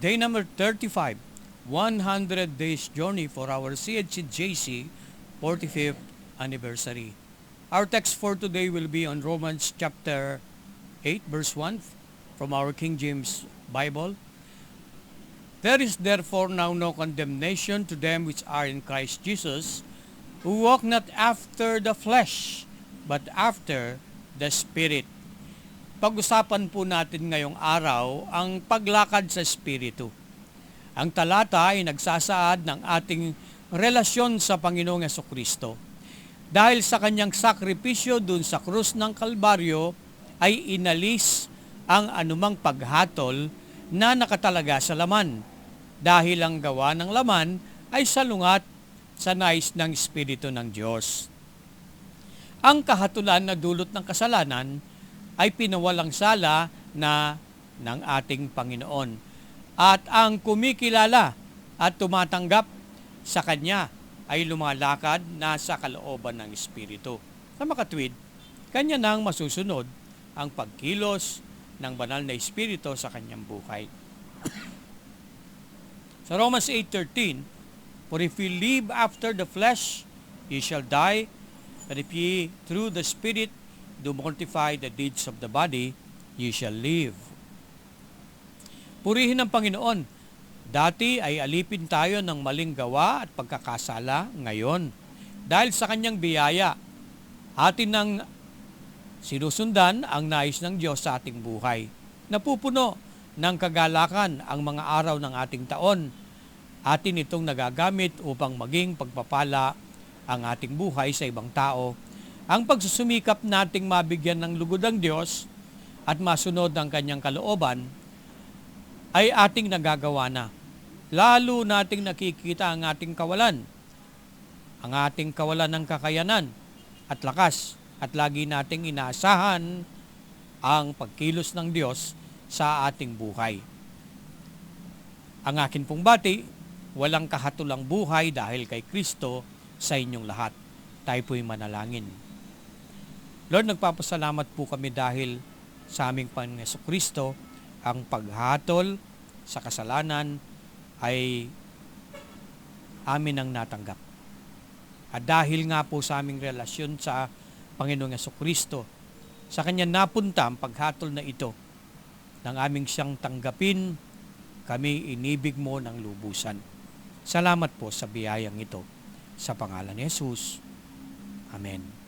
Day number 35, 100 days journey for our CHCJC 45th anniversary. Our text for today will be on Romans chapter 8 verse 1 from our King James Bible. There is therefore now no condemnation to them which are in Christ Jesus, who walk not after the flesh, but after the Spirit. Pag-usapan po natin ngayong araw ang paglakad sa Espiritu. Ang talata ay nagsasaad ng ating relasyon sa Panginoong Jesucristo. Dahil sa kanyang sakripisyo dun sa krus ng Kalbaryo, ay inalis ang anumang paghatol na nakatalaga sa laman. Dahil ang gawa ng laman ay salungat sa nais ng Espiritu ng Diyos. Ang kahatulan na dulot ng kasalanan ay pinawalang sala na ng ating Panginoon. At ang kumikilala at tumatanggap sa Kanya ay lumalakad na sa kalooban ng Espiritu. Sa makatwid, Kanya nang masusunod ang pagkilos ng banal na Espiritu sa Kanyang buhay. Sa Romans 8:13, for if we live after the flesh, ye shall die, but if ye through the Spirit do mortify the deeds of the body, ye shall live. Purihin ang Panginoon. Dati ay alipin tayo ng maling gawa at pagkakasala ngayon. Dahil sa kanyang biyaya, atin nang sinusundan ang nais ng Diyos sa ating buhay. Napupuno ng kagalakan ang mga araw ng ating taon. Atin itong nagagamit upang maging pagpapala ang ating buhay sa ibang tao. Ang pagsusumikap nating mabigyan ng lugod ang Diyos at masunod ang kanyang kalooban ay ating nagagawa na. Lalo nating nakikita ang ating kawalan ng kakayanan at lakas, at lagi nating inaasahan ang pagkilos ng Diyos sa ating buhay. Ang akin pong bati, walang kahatulang buhay dahil kay Kristo sa inyong lahat. Tayo po'y manalangin. Lord, nagpapasalamat po kami dahil sa aming Panginoong Jesucristo, ang paghatol sa kasalanan ay amin ang natanggap. At dahil nga po sa aming relasyon sa Panginoong Jesucristo, sa Kanya napunta ang paghatol na ito. Nang aming siyang tanggapin, kami inibig mo ng lubusan. Salamat po sa biyayang ito. Sa pangalan ni Jesus. Amen.